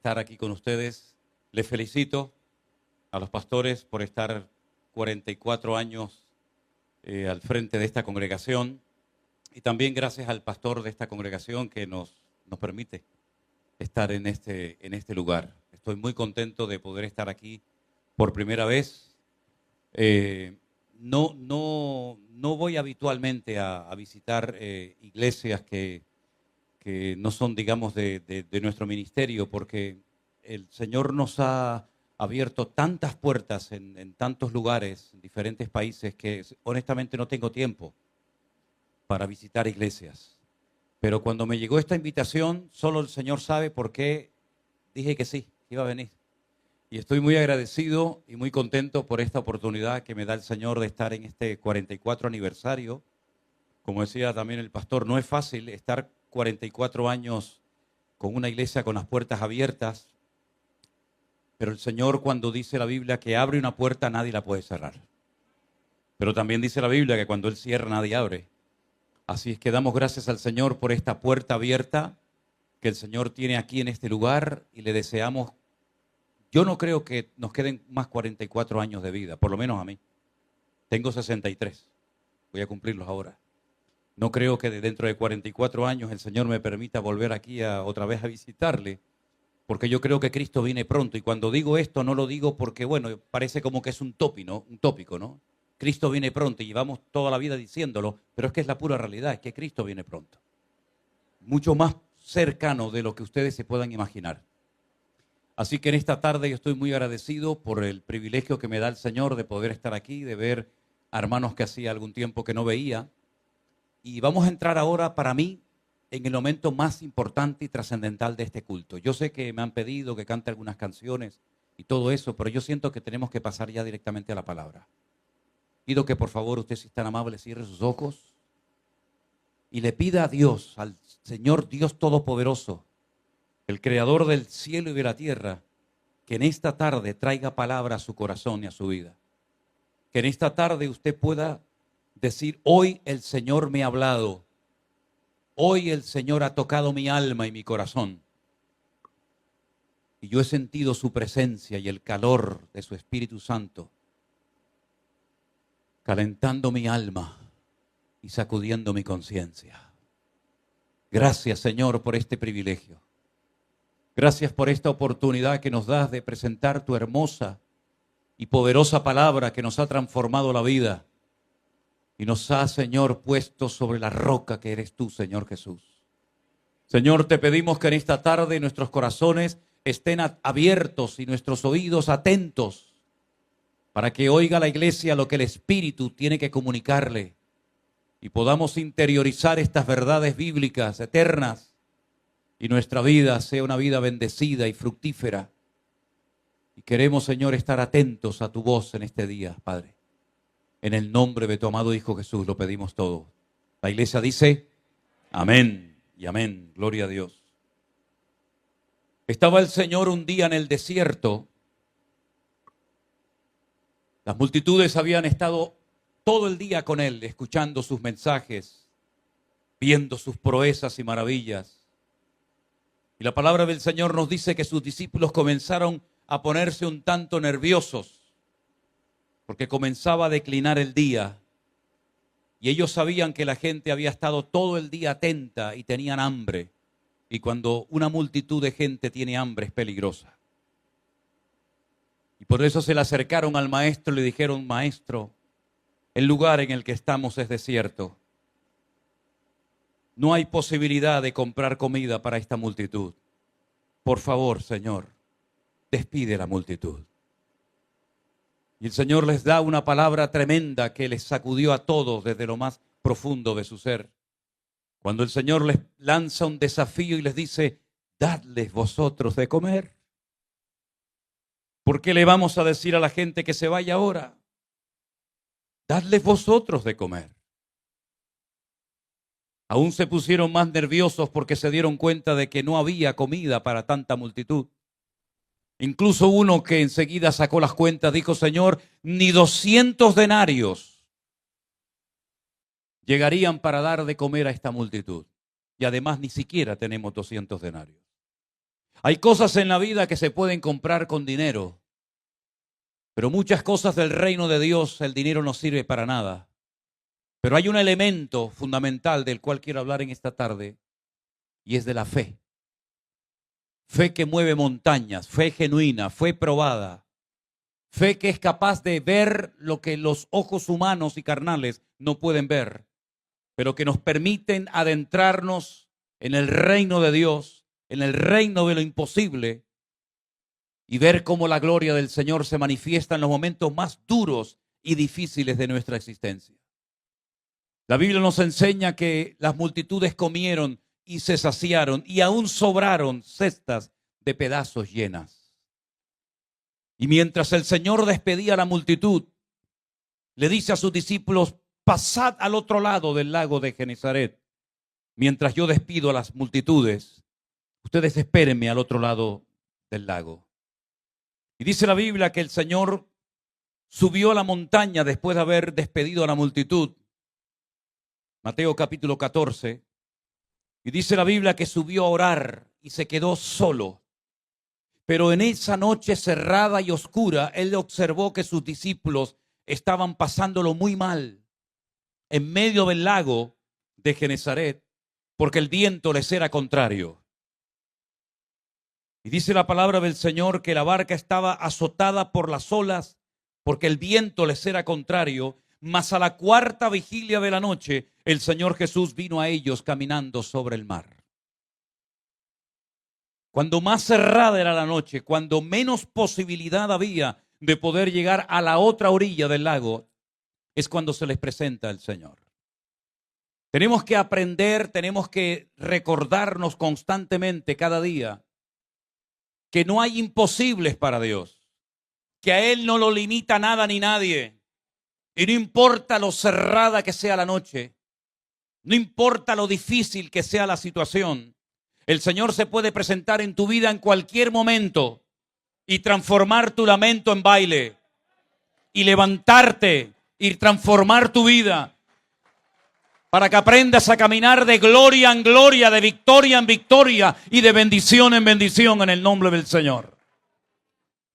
estar aquí con ustedes. Les felicito a los pastores por estar 44 años al frente de esta congregación y también gracias al pastor de esta congregación que nos permite estar en este lugar. Estoy muy contento de poder estar aquí por primera vez. No voy habitualmente a visitar iglesias que no son, digamos, de nuestro ministerio, porque el Señor nos ha abierto tantas puertas en tantos lugares, en diferentes países, que honestamente no tengo tiempo para visitar iglesias. Pero cuando me llegó esta invitación, solo el Señor sabe por qué dije que sí, que iba a venir. Y estoy muy agradecido y muy contento por esta oportunidad que me da el Señor de estar en este 44 aniversario. Como decía también el pastor, no es fácil estar 44 años con una iglesia con las puertas abiertas, pero el Señor, cuando dice la Biblia que abre una puerta, nadie la puede cerrar. Pero también dice la Biblia que cuando Él cierra, nadie abre. Así es que damos gracias al Señor por esta puerta abierta que el Señor tiene aquí en este lugar y le deseamos. Yo no creo que nos queden más 44 años de vida, por lo menos a mí. Tengo 63, voy a cumplirlos ahora. No creo que dentro de 44 años el Señor me permita volver aquí otra vez a visitarle, porque yo creo que Cristo viene pronto. Y cuando digo esto no lo digo porque, bueno, parece como que es un tópico, ¿no? Cristo viene pronto y llevamos toda la vida diciéndolo, pero es que es la pura realidad, es que Cristo viene pronto. Mucho más cercano de lo que ustedes se puedan imaginar. Así que en esta tarde yo estoy muy agradecido por el privilegio que me da el Señor de poder estar aquí, de ver a hermanos que hacía algún tiempo que no veía. Y vamos a entrar ahora, para mí, en el momento más importante y trascendental de este culto. Yo sé que me han pedido que cante algunas canciones y todo eso, pero yo siento que tenemos que pasar ya directamente a la palabra. Pido que por favor usted, si es tan amable, cierre sus ojos y le pida a Dios, al Señor Dios Todopoderoso, el Creador del cielo y de la tierra, que en esta tarde traiga palabra a su corazón y a su vida. Que en esta tarde usted pueda decir: hoy el Señor me ha hablado, hoy el Señor ha tocado mi alma y mi corazón, y yo he sentido su presencia y el calor de su Espíritu Santo, calentando mi alma y sacudiendo mi conciencia. Gracias, Señor, por este privilegio. Gracias por esta oportunidad que nos das de presentar tu hermosa y poderosa palabra que nos ha transformado la vida y nos ha, Señor, puesto sobre la roca que eres tú, Señor Jesús. Señor, te pedimos que en esta tarde nuestros corazones estén abiertos y nuestros oídos atentos para que oiga la iglesia lo que el Espíritu tiene que comunicarle y podamos interiorizar estas verdades bíblicas eternas y nuestra vida sea una vida bendecida y fructífera. Y queremos, Señor, estar atentos a tu voz en este día, Padre. En el nombre de tu amado Hijo Jesús lo pedimos todo. La iglesia dice amén y amén. Gloria a Dios. Estaba el Señor un día en el desierto. Las multitudes habían estado todo el día con Él, escuchando sus mensajes, viendo sus proezas y maravillas. Y la palabra del Señor nos dice que sus discípulos comenzaron a ponerse un tanto nerviosos, porque comenzaba a declinar el día. Y ellos sabían que la gente había estado todo el día atenta y tenían hambre. Y cuando una multitud de gente tiene hambre es peligrosa. Y por eso se le acercaron al maestro y le dijeron: maestro, el lugar en el que estamos es desierto. No hay posibilidad de comprar comida para esta multitud. Por favor, Señor, despide la multitud. Y el Señor les da una palabra tremenda que les sacudió a todos desde lo más profundo de su ser. Cuando el Señor les lanza un desafío y les dice: dadles vosotros de comer. ¿Por qué le vamos a decir a la gente que se vaya ahora? Dadles vosotros de comer. Aún se pusieron más nerviosos porque se dieron cuenta de que no había comida para tanta multitud. Incluso uno que enseguida sacó las cuentas dijo: Señor, ni 200 denarios llegarían para dar de comer a esta multitud. Y además ni siquiera tenemos 200 denarios. Hay cosas en la vida que se pueden comprar con dinero, pero muchas cosas del reino de Dios el dinero no sirve para nada. Pero hay un elemento fundamental del cual quiero hablar en esta tarde y es de la fe. Fe que mueve montañas, fe genuina, fe probada, fe que es capaz de ver lo que los ojos humanos y carnales no pueden ver, pero que nos permiten adentrarnos en el reino de Dios, en el reino de lo imposible, y ver cómo la gloria del Señor se manifiesta en los momentos más duros y difíciles de nuestra existencia. La Biblia nos enseña que las multitudes comieron y se saciaron y aún sobraron cestas de pedazos llenas. Y mientras el Señor despedía a la multitud, le dice a sus discípulos: pasad al otro lado del lago de Genesaret. Mientras yo despido a las multitudes, ustedes espérenme al otro lado del lago. Y dice la Biblia que el Señor subió a la montaña después de haber despedido a la multitud. Mateo capítulo 14. Y dice la Biblia que subió a orar y se quedó solo. Pero en esa noche cerrada y oscura, él observó que sus discípulos estaban pasándolo muy mal en medio del lago de Genesaret, porque el viento les era contrario. Y dice la palabra del Señor que la barca estaba azotada por las olas, porque el viento les era contrario. Mas a la cuarta vigilia de la noche, el Señor Jesús vino a ellos caminando sobre el mar. Cuando más cerrada era la noche, cuando menos posibilidad había de poder llegar a la otra orilla del lago, es cuando se les presenta el Señor. Tenemos que aprender, tenemos que recordarnos constantemente cada día que no hay imposibles para Dios, que a Él no lo limita nada ni nadie. Y no importa lo cerrada que sea la noche, no importa lo difícil que sea la situación, el Señor se puede presentar en tu vida en cualquier momento y transformar tu lamento en baile y levantarte y transformar tu vida para que aprendas a caminar de gloria en gloria, de victoria en victoria y de bendición en bendición en el nombre del Señor.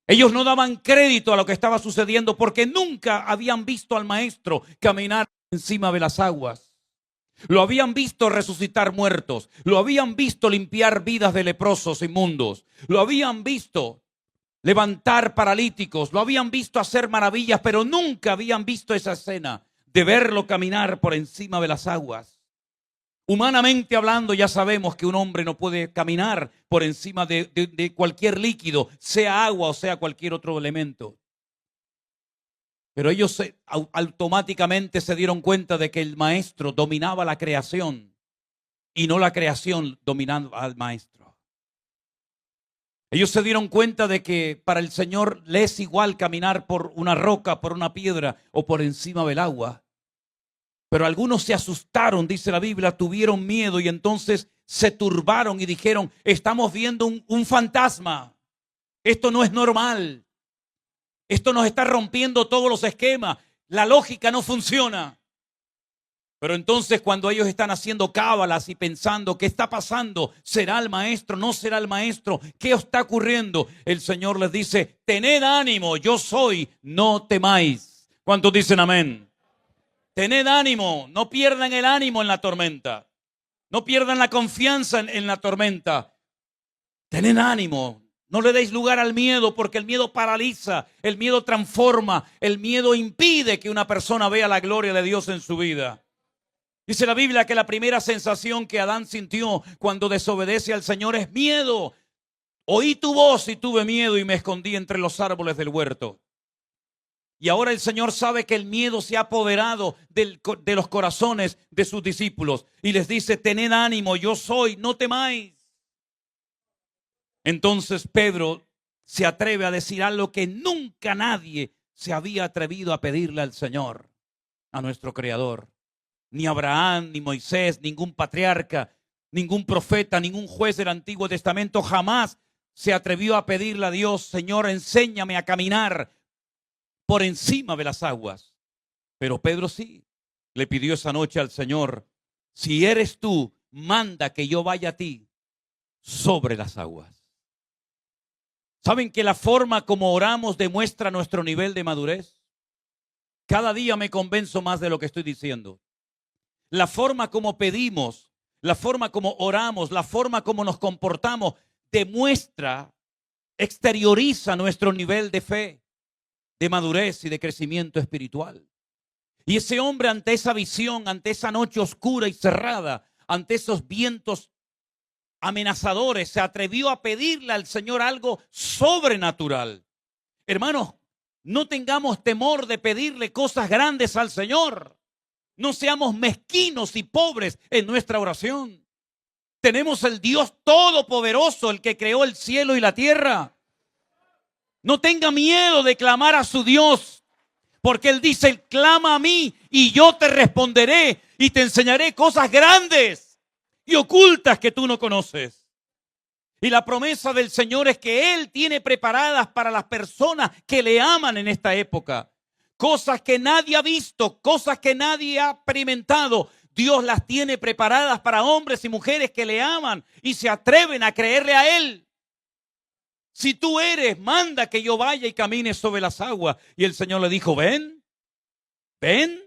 Ellos no daban crédito a lo que estaba sucediendo porque nunca habían visto al Maestro caminar encima de las aguas. Lo habían visto resucitar muertos, lo habían visto limpiar vidas de leprosos inmundos, lo habían visto levantar paralíticos, lo habían visto hacer maravillas, pero nunca habían visto esa escena de verlo caminar por encima de las aguas. Humanamente hablando, ya sabemos que un hombre no puede caminar por encima de cualquier líquido, sea agua o sea cualquier otro elemento. Pero ellos automáticamente se dieron cuenta de que el Maestro dominaba la creación y no la creación dominaba al Maestro. Ellos se dieron cuenta de que para el Señor le es igual caminar por una roca, por una piedra o por encima del agua. Pero algunos se asustaron, dice la Biblia, tuvieron miedo y entonces se turbaron y dijeron: estamos viendo un fantasma. Esto no es normal. Esto nos está rompiendo todos los esquemas. La lógica no funciona. Pero entonces cuando ellos están haciendo cábalas y pensando qué está pasando, ¿será el Maestro? ¿No será el Maestro? ¿Qué está ocurriendo? El Señor les dice: tened ánimo, yo soy, no temáis. ¿Cuántos dicen amén? Tened ánimo, no pierdan el ánimo en la tormenta. No pierdan la confianza en la tormenta. Tened ánimo. No le deis lugar al miedo, porque el miedo paraliza, el miedo transforma, el miedo impide que una persona vea la gloria de Dios en su vida. Dice la Biblia que la primera sensación que Adán sintió cuando desobedece al Señor es miedo. Oí tu voz y tuve miedo y me escondí entre los árboles del huerto. Y ahora el Señor sabe que el miedo se ha apoderado de los corazones de sus discípulos. Y les dice: tened ánimo, yo soy, no temáis. Entonces Pedro se atreve a decir algo que nunca nadie se había atrevido a pedirle al Señor, a nuestro Creador. Ni Abraham, ni Moisés, ningún patriarca, ningún profeta, ningún juez del Antiguo Testamento jamás se atrevió a pedirle a Dios: Señor, enséñame a caminar por encima de las aguas. Pero Pedro sí le pidió esa noche al Señor: si eres tú, manda que yo vaya a ti sobre las aguas. ¿Saben que la forma como oramos demuestra nuestro nivel de madurez? Cada día me convenzo más de lo que estoy diciendo. La forma como pedimos, la forma como oramos, la forma como nos comportamos, demuestra, exterioriza nuestro nivel de fe, de madurez y de crecimiento espiritual. Y ese hombre, ante esa visión, ante esa noche oscura y cerrada, ante esos vientos amenazadores, se atrevió a pedirle al Señor algo sobrenatural. Hermanos, no tengamos temor de pedirle cosas grandes al Señor. No seamos mezquinos y pobres en nuestra oración. Tenemos el Dios todopoderoso, el que creó el cielo y la tierra. No tenga miedo de clamar a su Dios, porque Él dice: clama a mí y yo te responderé y te enseñaré cosas grandes y ocultas que tú no conoces. Y la promesa del Señor es que Él tiene preparadas para las personas que le aman en esta época. Cosas que nadie ha visto, cosas que nadie ha experimentado. Dios las tiene preparadas para hombres y mujeres que le aman y se atreven a creerle a Él. Si tú eres, manda que yo vaya y camine sobre las aguas. Y el Señor le dijo: ven, ven.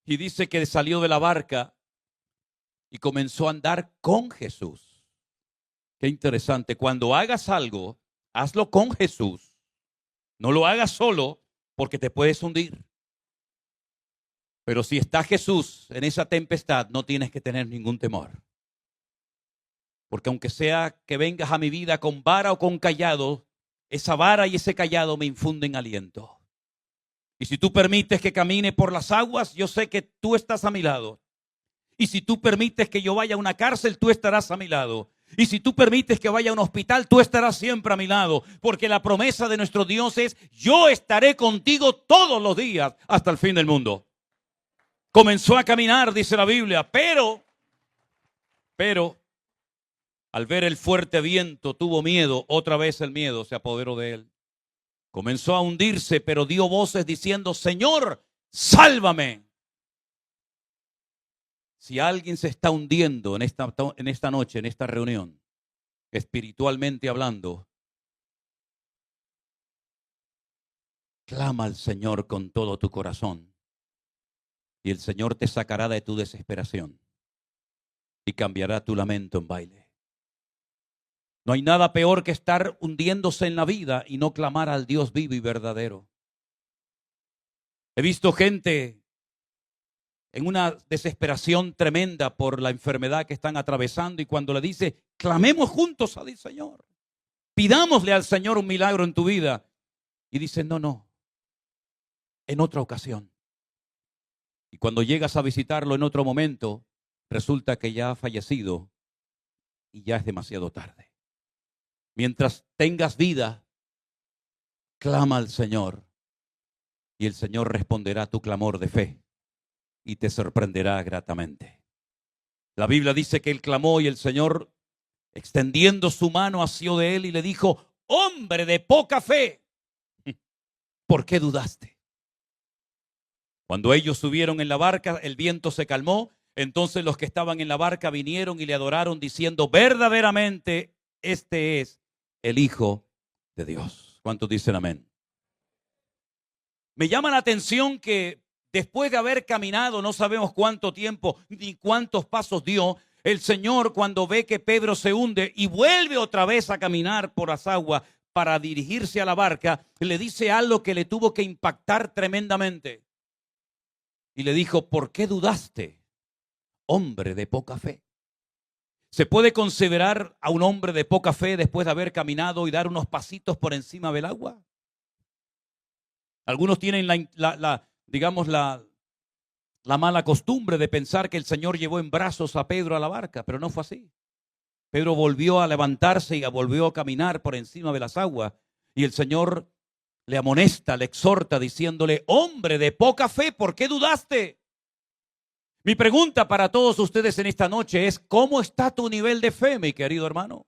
Y dice que salió de la barca y comenzó a andar con Jesús. Qué interesante. Cuando hagas algo, hazlo con Jesús. No lo hagas solo, porque te puedes hundir. Pero si está Jesús en esa tempestad, no tienes que tener ningún temor. Porque aunque sea que vengas a mi vida con vara o con cayado, esa vara y ese cayado me infunden aliento. Y si tú permites que camine por las aguas, yo sé que tú estás a mi lado. Y si tú permites que yo vaya a una cárcel, tú estarás a mi lado. Y si tú permites que vaya a un hospital, tú estarás siempre a mi lado. Porque la promesa de nuestro Dios es: yo estaré contigo todos los días hasta el fin del mundo. Comenzó a caminar, dice la Biblia, pero, al ver el fuerte viento, tuvo miedo. Otra vez el miedo se apoderó de él. Comenzó a hundirse, pero dio voces diciendo: Señor, sálvame. Si alguien se está hundiendo en esta noche, en esta reunión, espiritualmente hablando, clama al Señor con todo tu corazón. Y el Señor te sacará de tu desesperación y cambiará tu lamento en baile. No hay nada peor que estar hundiéndose en la vida y no clamar al Dios vivo y verdadero. He visto gente en una desesperación tremenda por la enfermedad que están atravesando, y cuando le dice: clamemos juntos al Señor, pidámosle al Señor un milagro en tu vida, y dicen: no, en otra ocasión. Y cuando llegas a visitarlo en otro momento, resulta que ya ha fallecido y ya es demasiado tarde. Mientras tengas vida, clama al Señor y el Señor responderá tu clamor de fe y te sorprenderá gratamente. La Biblia dice que él clamó y el Señor, extendiendo su mano, asió de él y le dijo: hombre de poca fe, ¿por qué dudaste? Cuando ellos subieron en la barca, el viento se calmó. Entonces los que estaban en la barca vinieron y le adoraron diciendo: verdaderamente este es el Hijo de Dios. ¿Cuántos dicen amén? Me llama la atención que después de haber caminado, no sabemos cuánto tiempo ni cuántos pasos dio, el Señor, cuando ve que Pedro se hunde y vuelve otra vez a caminar por las aguas para dirigirse a la barca, le dice algo que le tuvo que impactar tremendamente. Y le dijo: ¿por qué dudaste, hombre de poca fe? ¿Se puede considerar a un hombre de poca fe después de haber caminado y dar unos pasitos por encima del agua? Algunos tienen la mala costumbre de pensar que el Señor llevó en brazos a Pedro a la barca, pero no fue así. Pedro volvió a levantarse y volvió a caminar por encima de las aguas, y el Señor le amonesta, le exhorta diciéndole: hombre de poca fe, ¿por qué dudaste? Mi pregunta para todos ustedes en esta noche es: ¿cómo está tu nivel de fe, mi querido hermano?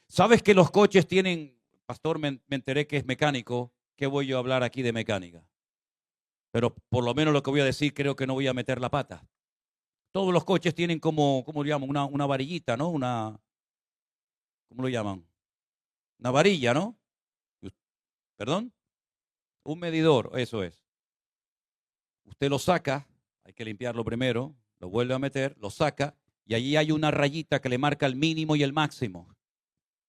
¿Sabes que los coches tienen, pastor, me enteré que es mecánico? ¿Qué voy yo a hablar aquí de mecánica? Pero por lo menos lo que voy a decir, creo que no voy a meter la pata. Todos los coches tienen como, ¿cómo lo llaman? Una varillita, ¿no? ¿Cómo lo llaman? Una varilla, ¿no? ¿Perdón? Un medidor, eso es. Usted lo saca, hay que limpiarlo primero, lo vuelve a meter, lo saca y allí hay una rayita que le marca el mínimo y el máximo.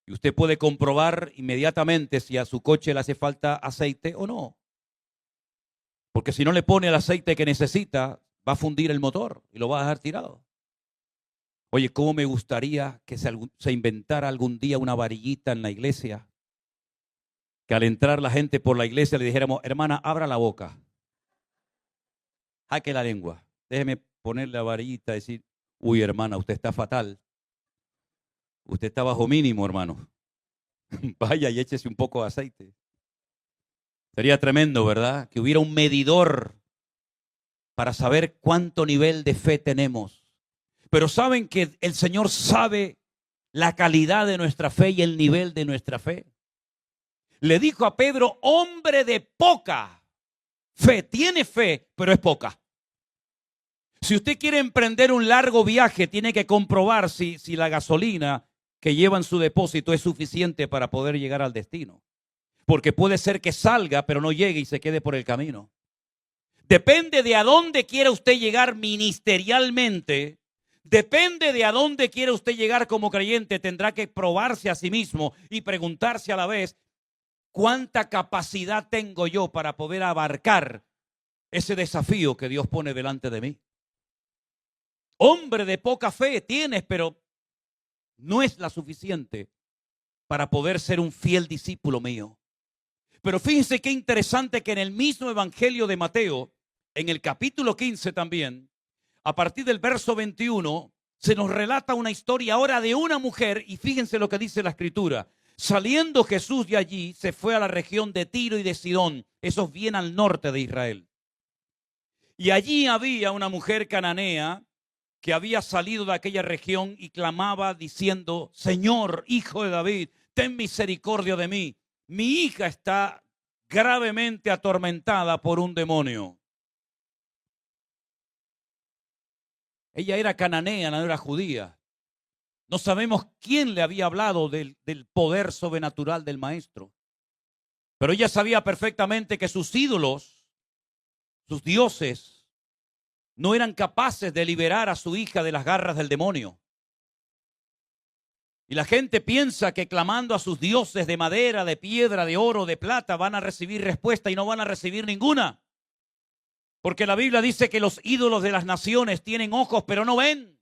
Y usted puede comprobar inmediatamente si a su coche le hace falta aceite o no. Porque si no le pone el aceite que necesita, va a fundir el motor y lo va a dejar tirado. Oye, ¿cómo me gustaría que se inventara algún día una varillita en la iglesia? Que al entrar la gente por la iglesia le dijéramos, hermana, abra la boca. Jaque la lengua. Déjeme ponerle la varillita y decir, uy, hermana, usted está fatal. Usted está bajo mínimo, hermano. Vaya y échese un poco de aceite. Sería tremendo, ¿verdad? Que hubiera un medidor para saber cuánto nivel de fe tenemos. Pero saben que el Señor sabe la calidad de nuestra fe y el nivel de nuestra fe. Le dijo a Pedro, hombre de poca fe. Tiene fe, pero es poca. Si usted quiere emprender un largo viaje, tiene que comprobar si la gasolina que lleva en su depósito es suficiente para poder llegar al destino. Porque puede ser que salga, pero no llegue y se quede por el camino. Depende de a dónde quiera usted llegar ministerialmente. Depende de a dónde quiera usted llegar como creyente. Tendrá que probarse a sí mismo y preguntarse a la vez, ¿cuánta capacidad tengo yo para poder abarcar ese desafío que Dios pone delante de mí? Hombre de poca fe tienes, pero no es la suficiente para poder ser un fiel discípulo mío. Pero fíjense qué interesante que en el mismo Evangelio de Mateo, en el capítulo 15 también, a partir del verso 21, se nos relata una historia ahora de una mujer, y fíjense lo que dice la Escritura. Saliendo Jesús de allí, se fue a la región de Tiro y de Sidón, esos bien al norte de Israel. Y allí había una mujer cananea que había salido de aquella región y clamaba diciendo, Señor, Hijo de David, ten misericordia de mí. Mi hija está gravemente atormentada por un demonio. Ella era cananea, no era judía. No sabemos quién le había hablado del poder sobrenatural del maestro. Pero ella sabía perfectamente que sus ídolos, sus dioses, no eran capaces de liberar a su hija de las garras del demonio. Y la gente piensa que clamando a sus dioses de madera, de piedra, de oro, de plata, van a recibir respuesta y no van a recibir ninguna. Porque la Biblia dice que los ídolos de las naciones tienen ojos pero no ven.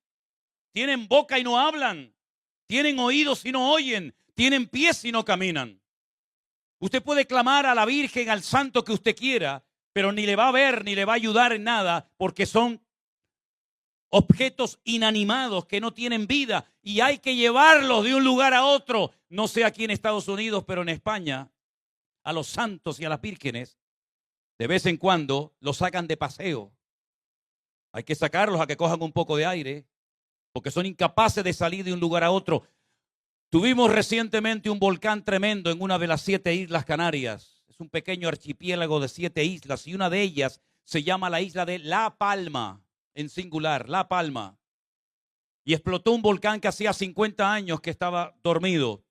Tienen boca y no hablan. Tienen oídos y no oyen. Tienen pies y no caminan. Usted puede clamar a la Virgen, al santo que usted quiera, pero ni le va a ver ni le va a ayudar en nada porque son objetos inanimados que no tienen vida y hay que llevarlos de un lugar a otro. No sé aquí en Estados Unidos, pero en España, a los santos y a las vírgenes, de vez en cuando los sacan de paseo. Hay que sacarlos a que cojan un poco de aire, porque son incapaces de salir de un lugar a otro. Tuvimos recientemente un volcán tremendo en una de las 7 islas Canarias. Es un pequeño archipiélago de 7 islas y una de ellas se llama la isla de La Palma. En singular, La Palma. Y explotó un volcán que hacía 50 años que estaba dormido.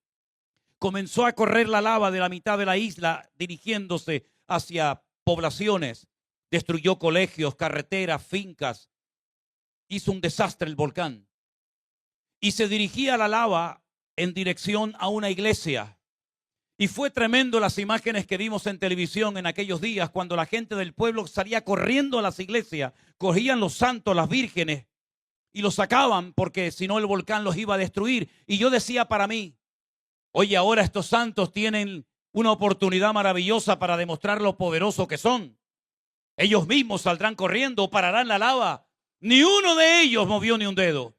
Comenzó a correr la lava de la mitad de la isla dirigiéndose hacia poblaciones. Destruyó colegios, carreteras, fincas. Hizo un desastre el volcán. Y se dirigía la lava en dirección a una iglesia. Y fue tremendo las imágenes que vimos en televisión en aquellos días cuando la gente del pueblo salía corriendo a las iglesias, cogían los santos, las vírgenes y los sacaban porque si no el volcán los iba a destruir. Y yo decía para mí, oye, ahora estos santos tienen una oportunidad maravillosa para demostrar lo poderosos que son. Ellos mismos saldrán corriendo o pararán la lava. Ni uno de ellos movió ni un dedo.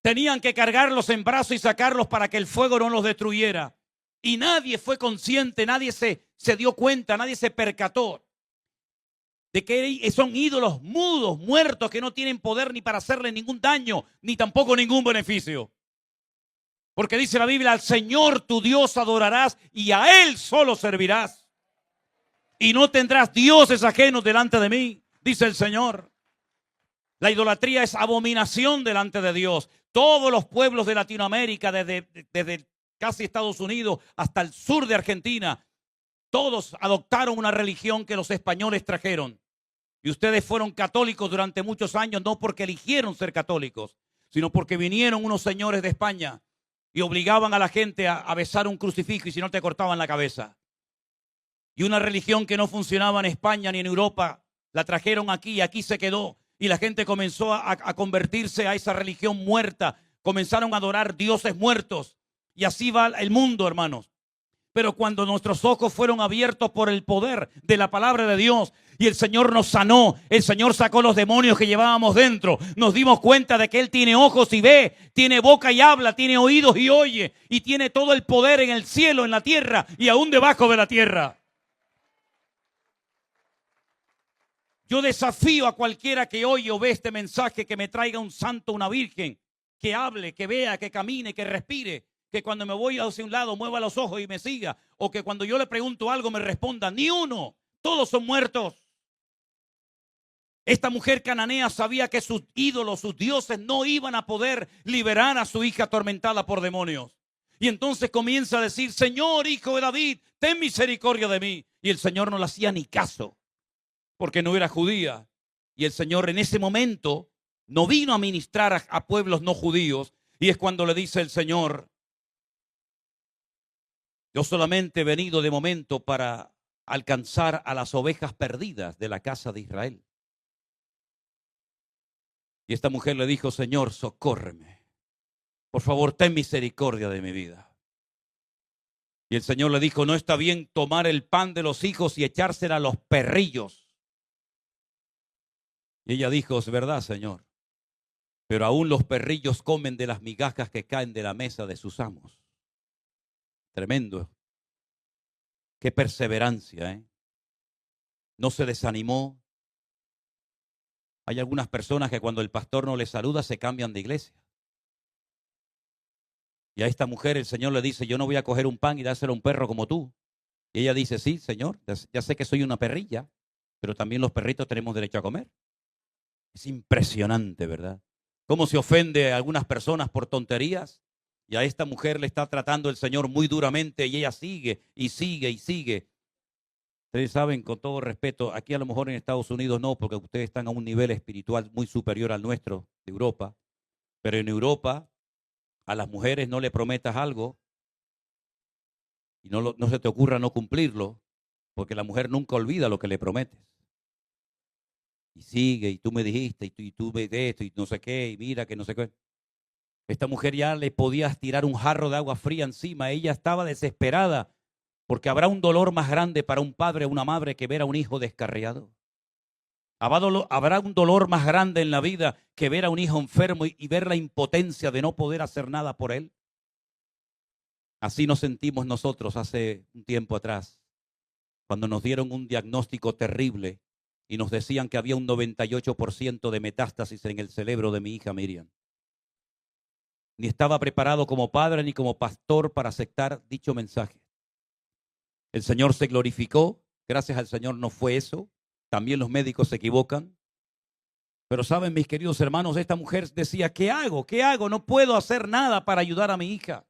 Tenían que cargarlos en brazos y sacarlos para que el fuego no los destruyera. Y nadie fue consciente, nadie se dio cuenta, nadie se percató de que son ídolos mudos, muertos, que no tienen poder ni para hacerle ningún daño, ni tampoco ningún beneficio. Porque dice la Biblia, al Señor tu Dios adorarás y a Él solo servirás. Y no tendrás dioses ajenos delante de mí, dice el Señor. La idolatría es abominación delante de Dios. Todos los pueblos de Latinoamérica, desde casi Estados Unidos, hasta el sur de Argentina, todos adoptaron una religión que los españoles trajeron. Y ustedes fueron católicos durante muchos años, no porque eligieron ser católicos, sino porque vinieron unos señores de España y obligaban a la gente a besar un crucifijo y si no te cortaban la cabeza. Y una religión que no funcionaba en España ni en Europa, la trajeron aquí y aquí se quedó. Y la gente comenzó a convertirse a esa religión muerta. Comenzaron a adorar dioses muertos. Y así va el mundo, hermanos. Pero cuando nuestros ojos fueron abiertos por el poder de la palabra de Dios y el Señor nos sanó, el Señor sacó los demonios que llevábamos dentro, nos dimos cuenta de que Él tiene ojos y ve, tiene boca y habla, tiene oídos y oye, y tiene todo el poder en el cielo, en la tierra y aún debajo de la tierra. Yo desafío a cualquiera que oye o ve este mensaje que me traiga un santo, una virgen, que hable, que vea, que camine, que respire, que cuando me voy hacia un lado mueva los ojos y me siga, o que cuando yo le pregunto algo me responda. Ni uno, todos son muertos. Esta mujer cananea sabía que sus ídolos, sus dioses no iban a poder liberar a su hija atormentada por demonios. Y entonces comienza a decir: Señor, hijo de David, ten misericordia de mí. Y el Señor no le hacía ni caso, porque no era judía. Y el Señor en ese momento no vino a ministrar a pueblos no judíos. Y es cuando le dice el Señor: yo solamente he venido de momento para alcanzar a las ovejas perdidas de la casa de Israel. Y esta mujer le dijo: Señor, socórreme. Por favor, ten misericordia de mi vida. Y el Señor le dijo: no está bien tomar el pan de los hijos y echársela a los perrillos. Y ella dijo: es verdad, Señor, pero aún los perrillos comen de las migajas que caen de la mesa de sus amos. Tremendo. Qué perseverancia, ¿eh? No se desanimó. Hay algunas personas que cuando el pastor no les saluda se cambian de iglesia. Y a esta mujer el Señor le dice: yo no voy a coger un pan y dárselo a un perro como tú. Y ella dice: sí, Señor, ya sé que soy una perrilla, pero también los perritos tenemos derecho a comer. Es impresionante, ¿verdad? Cómo se ofende a algunas personas por tonterías. Y a esta mujer le está tratando el Señor muy duramente y ella sigue y sigue y sigue. Ustedes saben, con todo respeto, aquí a lo mejor en Estados Unidos no, porque ustedes están a un nivel espiritual muy superior al nuestro de Europa. Pero en Europa a las mujeres no le prometas algo y no se te ocurra no cumplirlo, porque la mujer nunca olvida lo que le prometes. Y sigue, y tú me dijiste, y tú ves esto, y no sé qué, y mira que no sé qué. Esta mujer ya le podías tirar un jarro de agua fría encima. Ella estaba desesperada, porque habrá un dolor más grande para un padre o una madre que ver a un hijo descarriado. Habrá un dolor más grande en la vida que ver a un hijo enfermo y ver la impotencia de no poder hacer nada por él. Así nos sentimos nosotros hace un tiempo atrás, cuando nos dieron un diagnóstico terrible y nos decían que había un 98% de metástasis en el cerebro de mi hija Miriam. Ni estaba preparado como padre ni como pastor para aceptar dicho mensaje. El Señor se glorificó. Gracias al Señor no fue eso. También los médicos se equivocan. Pero saben, mis queridos hermanos, esta mujer decía: ¿qué hago? ¿Qué hago? No puedo hacer nada para ayudar a mi hija.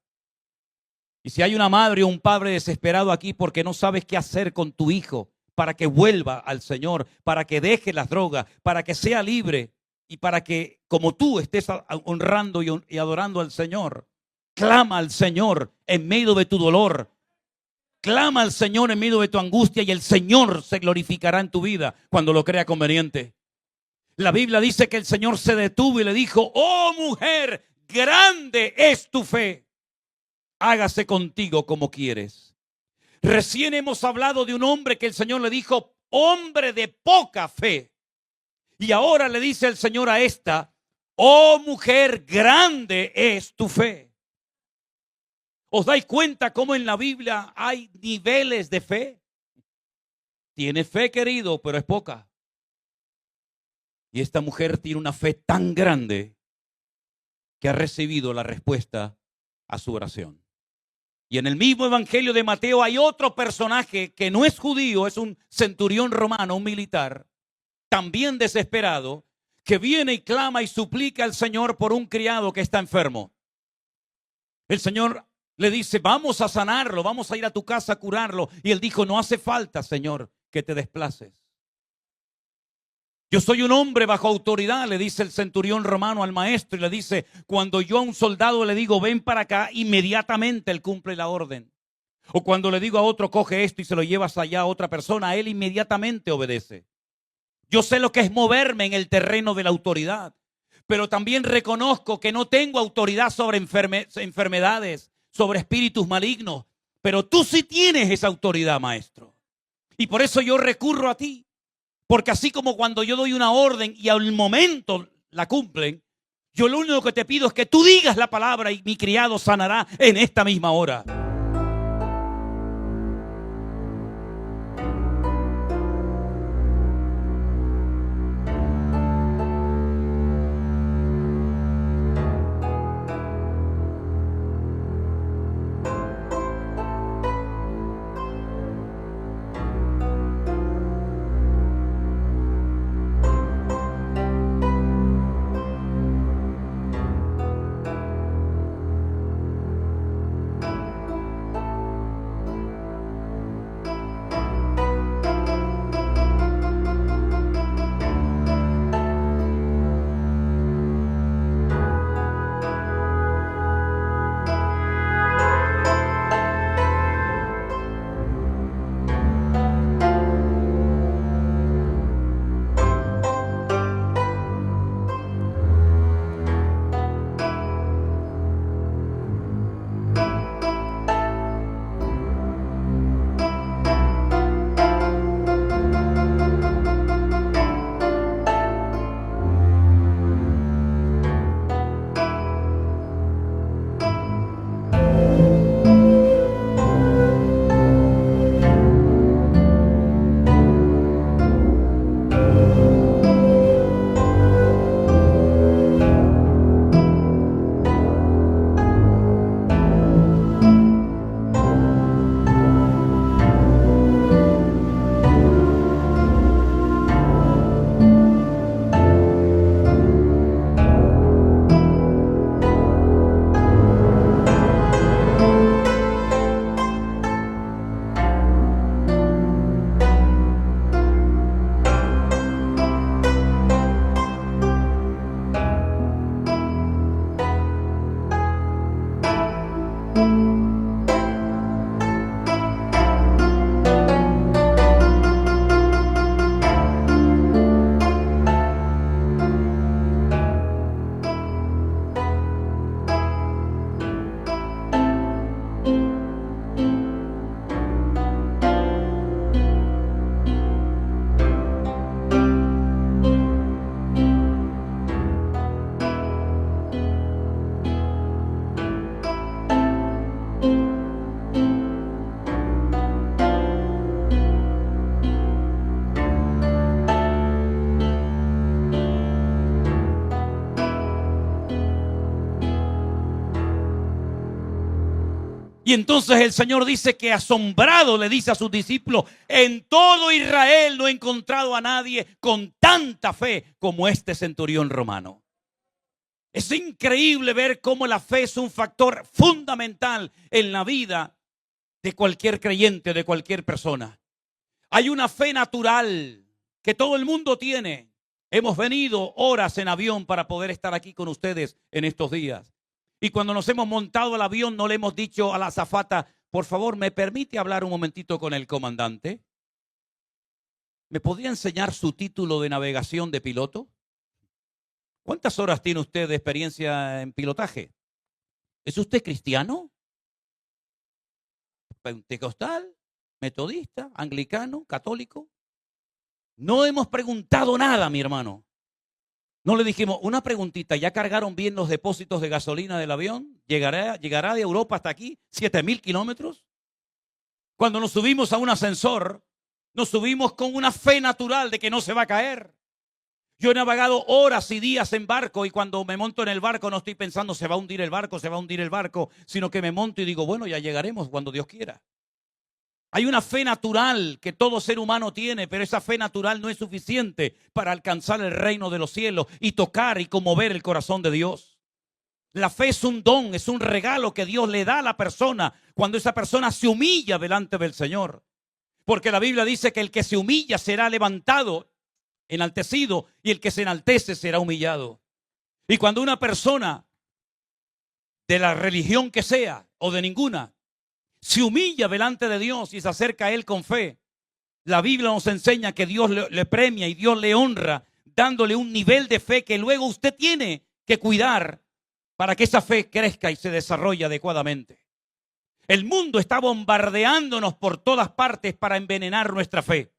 Y si hay una madre o un padre desesperado aquí porque no sabes qué hacer con tu hijo para que vuelva al Señor, para que deje las drogas, para que sea libre y para que, como tú, estés honrando y adorando al Señor, clama al Señor en medio de tu dolor. Clama al Señor en medio de tu angustia y el Señor se glorificará en tu vida cuando lo crea conveniente. La Biblia dice que el Señor se detuvo y le dijo: oh mujer, grande es tu fe. Hágase contigo como quieres. Recién hemos hablado de un hombre que el Señor le dijo: hombre de poca fe. Y ahora le dice el Señor a esta: oh mujer, grande es tu fe. ¿Os dais cuenta cómo en la Biblia hay niveles de fe? Tiene fe, querido, pero es poca. Y esta mujer tiene una fe tan grande que ha recibido la respuesta a su oración. Y en el mismo evangelio de Mateo hay otro personaje que no es judío, es un centurión romano, un militar, también desesperado, que viene y clama y suplica al Señor por un criado que está enfermo. El Señor Le dice, vamos a sanarlo, vamos a ir a tu casa a curarlo. Y él dijo, no hace falta, Señor, que te desplaces. Yo soy un hombre bajo autoridad, le dice el centurión romano al maestro, y le dice, cuando yo a un soldado le digo, ven para acá, inmediatamente él cumple la orden. O cuando le digo a otro, coge esto y se lo llevas allá a otra persona, él inmediatamente obedece. Yo sé lo que es moverme en el terreno de la autoridad, pero también reconozco que no tengo autoridad sobre enfermedades, sobre espíritus malignos, pero tú sí tienes esa autoridad, maestro. Y por eso yo recurro a ti. Porque así como cuando yo doy una orden y al momento la cumplen, yo lo único que te pido es que tú digas la palabra y mi criado sanará en esta misma hora. Y entonces el Señor dice que asombrado le dice a sus discípulos, en todo Israel no he encontrado a nadie con tanta fe como este centurión romano. Es increíble ver cómo la fe es un factor fundamental en la vida de cualquier creyente, de cualquier persona. Hay una fe natural que todo el mundo tiene. Hemos venido horas en avión para poder estar aquí con ustedes en estos días. Y cuando nos hemos montado al avión no le hemos dicho a la azafata, por favor, ¿me permite hablar un momentito con el comandante? ¿Me podría enseñar su título de navegación de piloto? ¿Cuántas horas tiene usted de experiencia en pilotaje? ¿Es usted cristiano? ¿Pentecostal? ¿Metodista? ¿Anglicano? ¿Católico? No hemos preguntado nada, mi hermano. No le dijimos, una preguntita, ¿ya cargaron bien los depósitos de gasolina del avión? ¿Llegará de Europa hasta aquí? ¿7,000 kilómetros? Cuando nos subimos a un ascensor, nos subimos con una fe natural de que no se va a caer. Yo he navegado horas y días en barco y cuando me monto en el barco no estoy pensando se va a hundir el barco, se va a hundir el barco, sino que me monto y digo, bueno, ya llegaremos cuando Dios quiera. Hay una fe natural que todo ser humano tiene, pero esa fe natural no es suficiente para alcanzar el reino de los cielos y tocar y conmover el corazón de Dios. La fe es un don, es un regalo que Dios le da a la persona cuando esa persona se humilla delante del Señor. Porque la Biblia dice que el que se humilla será levantado, enaltecido, y el que se enaltece será humillado. Y cuando una persona de la religión que sea o de ninguna se humilla delante de Dios y se acerca a Él con fe, la Biblia nos enseña que Dios le premia y Dios le honra, dándole un nivel de fe que luego usted tiene que cuidar para que esa fe crezca y se desarrolle adecuadamente. El mundo está bombardeándonos por todas partes para envenenar nuestra fe.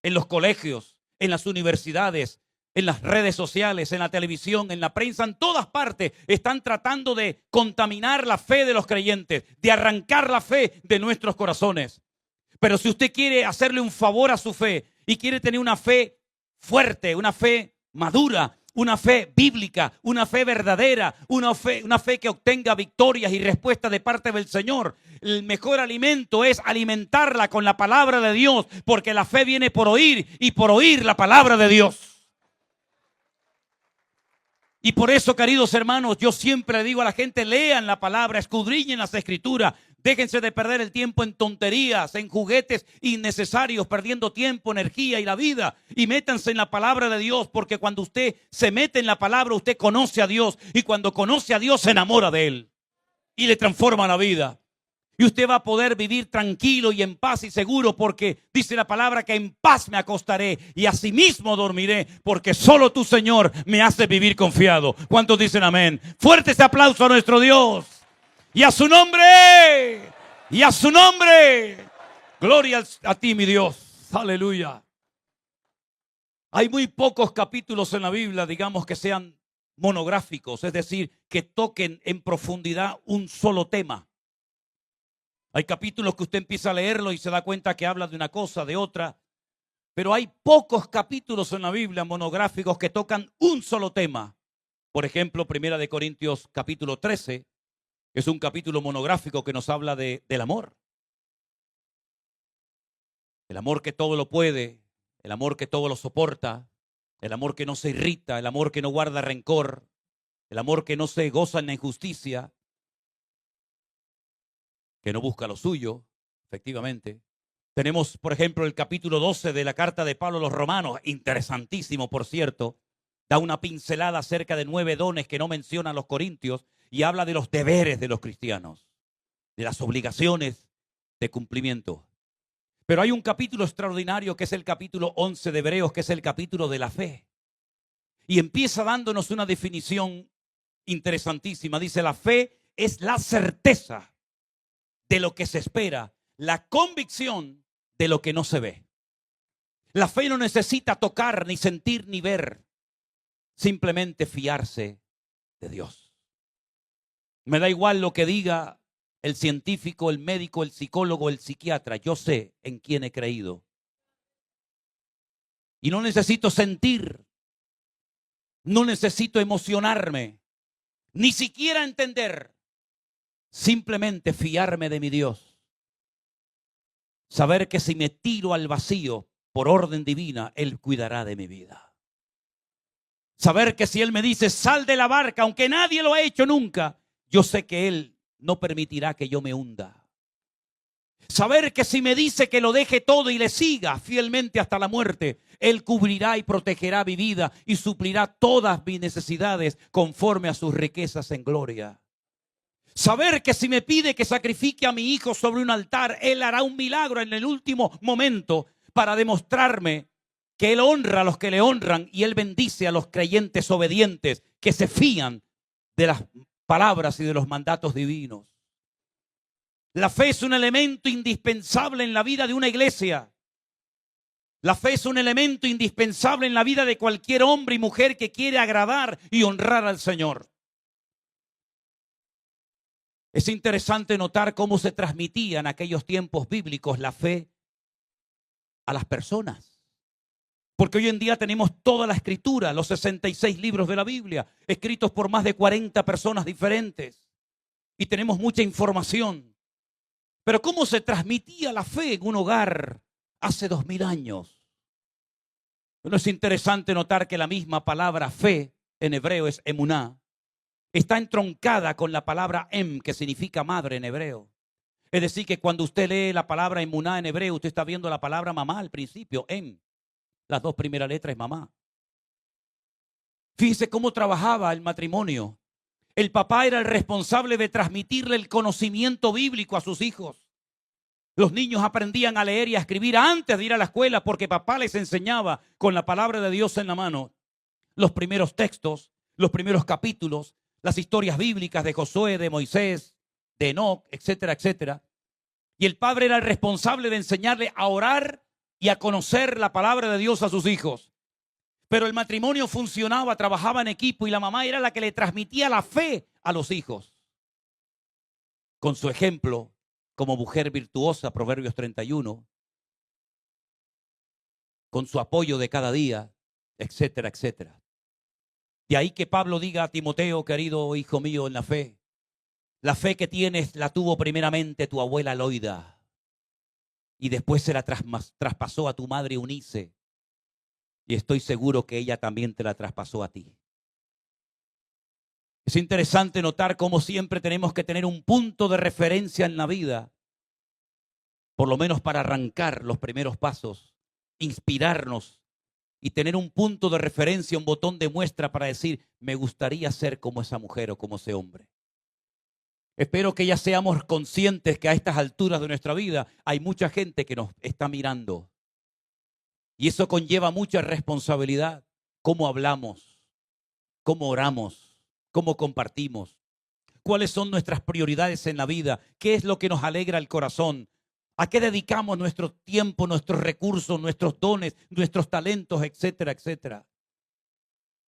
En los colegios, en las universidades, en las redes sociales, en la televisión, en la prensa, en todas partes están tratando de contaminar la fe de los creyentes, de arrancar la fe de nuestros corazones. Pero si usted quiere hacerle un favor a su fe y quiere tener una fe fuerte, una fe madura, una fe bíblica, una fe verdadera, una fe que obtenga victorias y respuestas de parte del Señor, el mejor alimento es alimentarla con la palabra de Dios, porque la fe viene por oír y por oír la palabra de Dios. Y por eso, queridos hermanos, yo siempre le digo a la gente, lean la palabra, escudriñen las escrituras, déjense de perder el tiempo en tonterías, en juguetes innecesarios, perdiendo tiempo, energía y la vida, y métanse en la palabra de Dios, porque cuando usted se mete en la palabra, usted conoce a Dios, y cuando conoce a Dios se enamora de Él y le transforma la vida. Y usted va a poder vivir tranquilo y en paz y seguro, porque dice la palabra que en paz me acostaré y asimismo dormiré, porque solo tú, Señor, me haces vivir confiado. ¿Cuántos dicen amén? Fuerte ese aplauso a nuestro Dios. Y a su nombre. Y a su nombre. Gloria a ti, mi Dios. Aleluya. Hay muy pocos capítulos en la Biblia, digamos, que sean monográficos, es decir, que toquen en profundidad un solo tema. Hay capítulos que usted empieza a leerlo y se da cuenta que habla de una cosa, de otra. Pero hay pocos capítulos en la Biblia monográficos que tocan un solo tema. Por ejemplo, 1 Corintios capítulo 13 es un capítulo monográfico que nos habla del amor. El amor que todo lo puede, el amor que todo lo soporta, el amor que no se irrita, el amor que no guarda rencor, el amor que no se goza en la injusticia, que no busca lo suyo, efectivamente. Tenemos, por ejemplo, el capítulo 12 de la carta de Pablo a los Romanos, interesantísimo, por cierto. Da una pincelada acerca de 9 dones que no mencionan los corintios y habla de los deberes de los cristianos, de las obligaciones de cumplimiento. Pero hay un capítulo extraordinario que es el capítulo 11 de Hebreos, que es el capítulo de la fe. Y empieza dándonos una definición interesantísima. Dice, la fe es la certeza de lo que se espera, la convicción de lo que no se ve. La fe no necesita tocar, ni sentir, ni ver. Simplemente fiarse de Dios. Me da igual lo que diga el científico, el médico, el psicólogo, el psiquiatra. Yo sé en quién he creído. Y no necesito sentir, no necesito emocionarme, ni siquiera entender. Simplemente fiarme de mi Dios. Saber que si me tiro al vacío por orden divina, Él cuidará de mi vida. Saber que si Él me dice, sal de la barca, aunque nadie lo ha hecho nunca, yo sé que Él no permitirá que yo me hunda. Saber que si me dice que lo deje todo y le siga fielmente hasta la muerte, Él cubrirá y protegerá mi vida y suplirá todas mis necesidades conforme a sus riquezas en gloria. Saber que si me pide que sacrifique a mi hijo sobre un altar, Él hará un milagro en el último momento para demostrarme que Él honra a los que le honran y Él bendice a los creyentes obedientes que se fían de las palabras y de los mandatos divinos. La fe es un elemento indispensable en la vida de una iglesia. La fe es un elemento indispensable en la vida de cualquier hombre y mujer que quiere agradar y honrar al Señor. Es interesante notar cómo se transmitía en aquellos tiempos bíblicos la fe a las personas. Porque hoy en día tenemos toda la escritura, los 66 libros de la Biblia, escritos por más de 40 personas diferentes. Y tenemos mucha información. Pero ¿cómo se transmitía la fe en un hogar hace 2000 años? Bueno, es interesante notar que la misma palabra fe en hebreo es emuná. está entroncada con la palabra em, que significa madre en hebreo. Es decir, que cuando usted lee la palabra emuná en hebreo, usted está viendo la palabra mamá al principio, em. Las dos primeras letras es mamá. Fíjese cómo trabajaba el matrimonio. El papá era el responsable de transmitirle el conocimiento bíblico a sus hijos. Los niños aprendían a leer y a escribir antes de ir a la escuela porque papá les enseñaba con la palabra de Dios en la mano los primeros textos, los primeros capítulos, las historias bíblicas de Josué, de Moisés, de Enoc, etcétera, etcétera. Y el padre era el responsable de enseñarle a orar y a conocer la palabra de Dios a sus hijos. Pero el matrimonio funcionaba, trabajaba en equipo y la mamá era la que le transmitía la fe a los hijos. Con su ejemplo, como mujer virtuosa, Proverbios 31, con su apoyo de cada día, etcétera, etcétera. De ahí que Pablo diga a Timoteo, querido hijo mío en la fe que tienes la tuvo primeramente tu abuela Loida y después se la traspasó a tu madre Eunice y estoy seguro que ella también te la traspasó a ti. Es interesante notar cómo siempre tenemos que tener un punto de referencia en la vida, por lo menos para arrancar los primeros pasos, inspirarnos y tener un punto de referencia, un botón de muestra para decir, me gustaría ser como esa mujer o como ese hombre. Espero que ya seamos conscientes que a estas alturas de nuestra vida hay mucha gente que nos está mirando. Y eso conlleva mucha responsabilidad. Cómo hablamos, cómo oramos, cómo compartimos, cuáles son nuestras prioridades en la vida, qué es lo que nos alegra el corazón, a qué dedicamos nuestro tiempo, nuestros recursos, nuestros dones, nuestros talentos, etcétera, etcétera.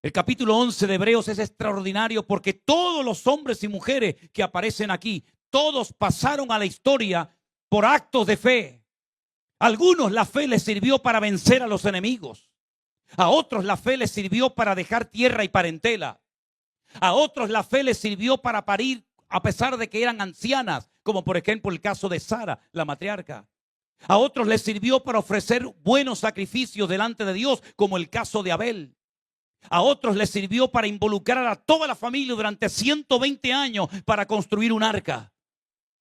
El capítulo 11 de Hebreos es extraordinario porque todos los hombres y mujeres que aparecen aquí, todos pasaron a la historia por actos de fe. A algunos la fe les sirvió para vencer a los enemigos. A otros la fe les sirvió para dejar tierra y parentela. A otros la fe les sirvió para parir a pesar de que eran ancianas, como por ejemplo el caso de Sara, la matriarca. A otros les sirvió para ofrecer buenos sacrificios delante de Dios, como el caso de Abel. A otros les sirvió para involucrar a toda la familia durante 120 años para construir un arca.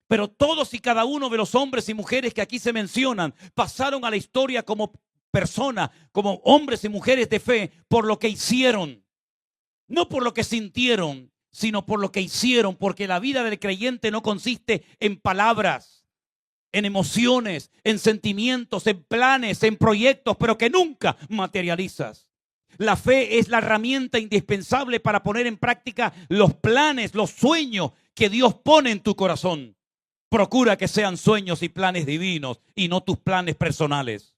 Pero todos y cada uno de los hombres y mujeres que aquí se mencionan pasaron a la historia como personas, como hombres y mujeres de fe, por lo que hicieron. No por lo que sintieron, sino por lo que hicieron, porque la vida del creyente no consiste en palabras, en emociones, en sentimientos, en planes, en proyectos, pero que nunca materializas. La fe es la herramienta indispensable para poner en práctica los planes, los sueños que Dios pone en tu corazón. Procura que sean sueños y planes divinos y no tus planes personales.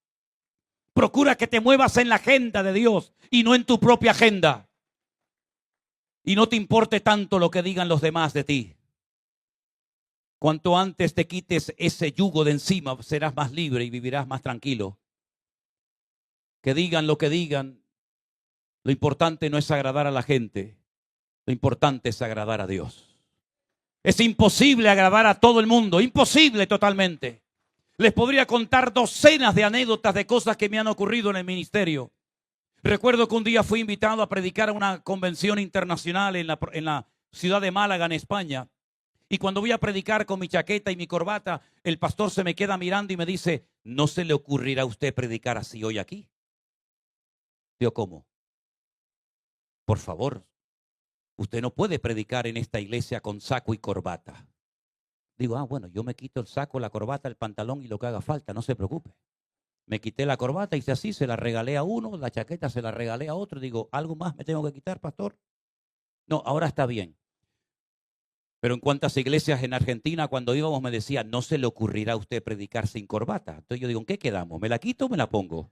Procura que te muevas en la agenda de Dios y no en tu propia agenda. Y no te importe tanto lo que digan los demás de ti. Cuanto antes te quites ese yugo de encima, serás más libre y vivirás más tranquilo. Que digan lo que digan, lo importante no es agradar a la gente, lo importante es agradar a Dios. Es imposible agradar a todo el mundo, imposible totalmente. Les podría contar docenas de anécdotas de cosas que me han ocurrido en el ministerio. Recuerdo que un día fui invitado a predicar a una convención internacional en la ciudad de Málaga, en España. Y cuando voy a predicar con mi chaqueta y mi corbata, el pastor se me queda mirando y me dice, ¿no se le ocurrirá a usted predicar así hoy aquí? Digo, ¿cómo? Por favor, usted no puede predicar en esta iglesia con saco y corbata. Digo, bueno, yo me quito el saco, la corbata, el pantalón y lo que haga falta, no se preocupe. Me quité la corbata, hice así, se la regalé a uno, la chaqueta se la regalé a otro. Digo, ¿algo más me tengo que quitar, pastor? No, ahora está bien. Pero en cuantas iglesias en Argentina, cuando íbamos me decían, no se le ocurrirá a usted predicar sin corbata. Entonces yo digo, ¿en qué quedamos? ¿Me la quito o me la pongo?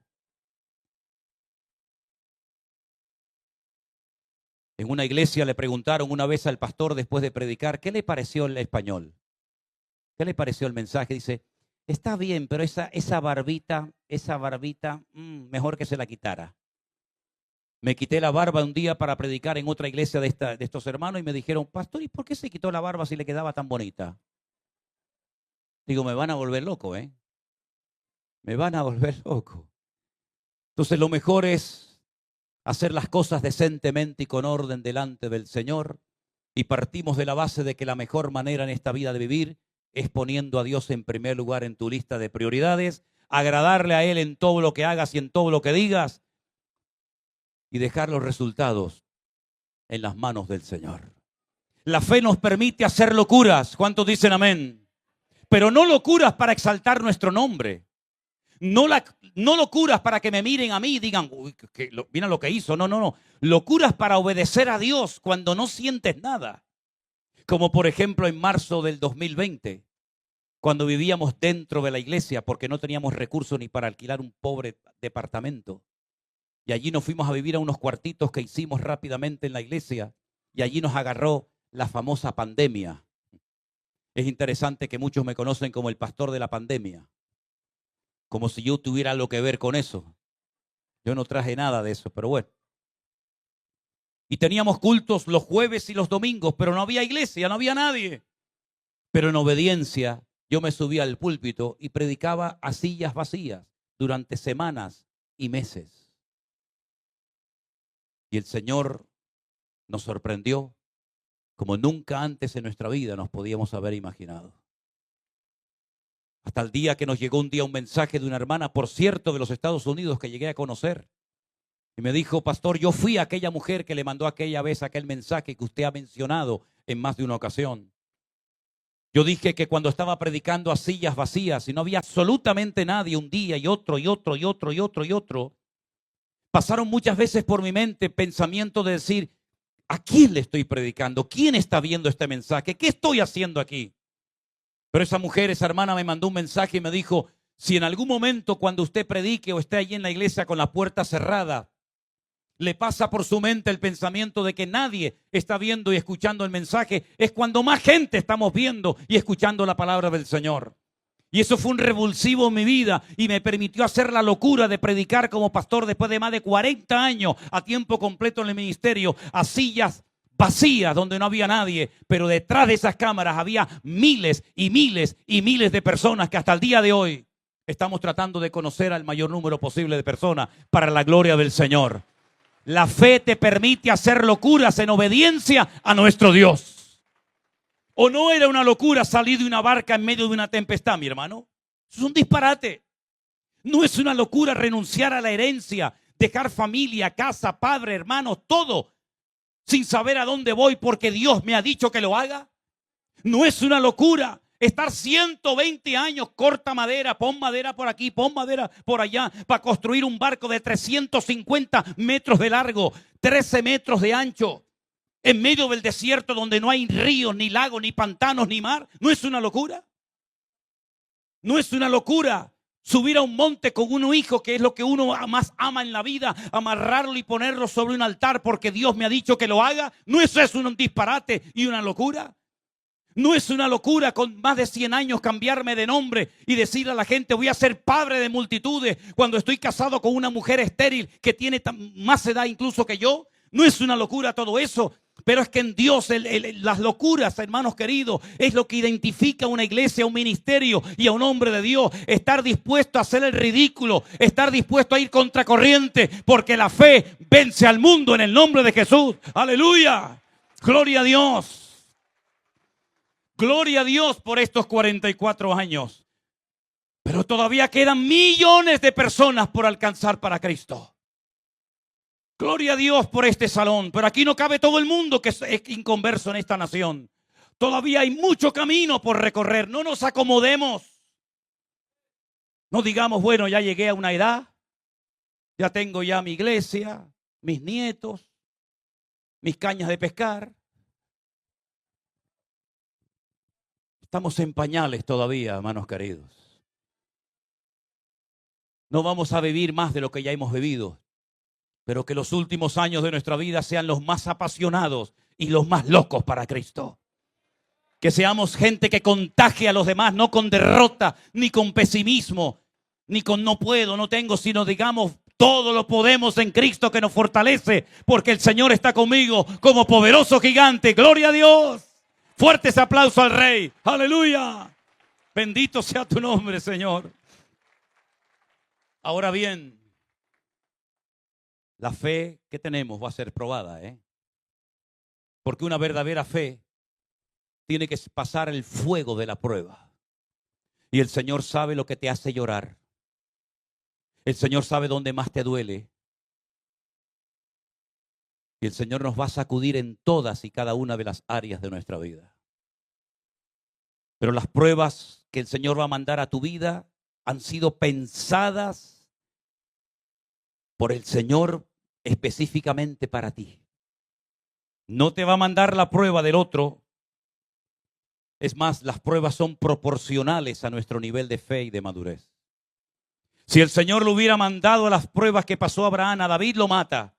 En una iglesia le preguntaron una vez al pastor después de predicar, ¿qué le pareció el español? ¿Qué le pareció el mensaje? Dice, está bien, pero esa barbita, mejor que se la quitara. Me quité la barba un día para predicar en otra iglesia de estos hermanos y me dijeron, pastor, ¿y por qué se quitó la barba si le quedaba tan bonita? Digo, me van a volver loco, ¿eh? Me van a volver loco. Entonces lo mejor es hacer las cosas decentemente y con orden delante del Señor Y partimos de la base de que la mejor manera en esta vida de vivir es poniendo a Dios en primer lugar en tu lista de prioridades, agradarle a Él en todo lo que hagas y en todo lo que digas y dejar los resultados en las manos del Señor. La fe nos permite hacer locuras. ¿Cuántos dicen amén? Pero no locuras para exaltar nuestro nombre. No locuras para que me miren a mí y digan, uy, mira lo que hizo. No. Locuras para obedecer a Dios cuando no sientes nada. Como por ejemplo en marzo del 2020, cuando vivíamos dentro de la iglesia porque no teníamos recursos ni para alquilar un pobre departamento. Y allí nos fuimos a vivir a unos cuartitos que hicimos rápidamente en la iglesia. Y allí nos agarró la famosa pandemia. Es interesante que muchos me conocen como el pastor de la pandemia. Como si yo tuviera algo que ver con eso. Yo no traje nada de eso, pero bueno. Y teníamos cultos los jueves y los domingos, pero no había iglesia, no había nadie. Pero en obediencia, yo me subía al púlpito y predicaba a sillas vacías durante semanas y meses. Y el Señor nos sorprendió como nunca antes en nuestra vida nos podíamos haber imaginado. Hasta el día que nos llegó un día un mensaje de una hermana, por cierto, de los Estados Unidos, que llegué a conocer. Y me dijo, pastor, yo fui aquella mujer que le mandó aquella vez aquel mensaje que usted ha mencionado en más de una ocasión. Yo dije que cuando estaba predicando a sillas vacías y no había absolutamente nadie un día y otro, pasaron muchas veces por mi mente pensamiento de decir, ¿a quién le estoy predicando? ¿Quién está viendo este mensaje? ¿Qué estoy haciendo aquí? Pero esa mujer, esa hermana me mandó un mensaje y me dijo, si en algún momento cuando usted predique o esté allí en la iglesia con la puerta cerrada, le pasa por su mente el pensamiento de que nadie está viendo y escuchando el mensaje, es cuando más gente estamos viendo y escuchando la palabra del Señor. Y eso fue un revulsivo en mi vida y me permitió hacer la locura de predicar como pastor después de más de 40 años a tiempo completo en el ministerio, a sillas vacías donde no había nadie, pero detrás de esas cámaras había miles y miles y miles de personas que hasta el día de hoy estamos tratando de conocer al mayor número posible de personas para la gloria del Señor. La fe te permite hacer locuras en obediencia a nuestro Dios. ¿O no era una locura salir de una barca en medio de una tempestad, mi hermano? Eso es un disparate. No es una locura renunciar a la herencia, dejar familia, casa, padre, hermanos, todo, sin saber a dónde voy porque Dios me ha dicho que lo haga. No es una locura estar 120 años, corta madera, pon madera por aquí, pon madera por allá, para construir un barco de 350 metros de largo, 13 metros de ancho, en medio del desierto donde no hay ríos, ni lagos, ni pantanos, ni mar. ¿No es una locura? No es una locura subir a un monte con un hijo, que es lo que uno más ama en la vida, amarrarlo y ponerlo sobre un altar porque Dios me ha dicho que lo haga. ¿No es eso un disparate y una locura? No es una locura con más de 100 años cambiarme de nombre y decirle a la gente voy a ser padre de multitudes cuando estoy casado con una mujer estéril que tiene más edad incluso que yo. No es una locura todo eso, pero es que en Dios las locuras, hermanos queridos, es lo que identifica a una iglesia, a un ministerio y a un hombre de Dios. Estar dispuesto a hacer el ridículo, estar dispuesto a ir contracorriente, porque la fe vence al mundo en el nombre de Jesús. ¡Aleluya! ¡Gloria a Dios! Gloria a Dios por estos 44 años. Pero todavía quedan millones de personas por alcanzar para Cristo. Gloria a Dios por este salón. Pero aquí no cabe todo el mundo que es inconverso en esta nación. Todavía hay mucho camino por recorrer. No nos acomodemos. No digamos, bueno, ya llegué a una edad. Ya tengo ya mi iglesia, mis nietos, mis cañas de pescar. Estamos en pañales todavía, hermanos queridos. No vamos a vivir más de lo que ya hemos vivido, pero que los últimos años de nuestra vida sean los más apasionados y los más locos para Cristo. Que seamos gente que contagie a los demás, no con derrota, ni con pesimismo, ni con no puedo, no tengo, sino digamos, todo lo podemos en Cristo que nos fortalece, porque el Señor está conmigo como poderoso gigante. ¡Gloria a Dios! Fuertes aplausos al Rey. ¡Aleluya! Bendito sea tu nombre, Señor. Ahora bien, la fe que tenemos va a ser probada, Porque una verdadera fe tiene que pasar el fuego de la prueba. Y el Señor sabe lo que te hace llorar. El Señor sabe dónde más te duele. Y el Señor nos va a sacudir en todas y cada una de las áreas de nuestra vida. Pero las pruebas que el Señor va a mandar a tu vida han sido pensadas por el Señor específicamente para ti. No te va a mandar la prueba del otro. Es más, las pruebas son proporcionales a nuestro nivel de fe y de madurez. Si el Señor le hubiera mandado las pruebas que pasó a Abraham, a David lo mata.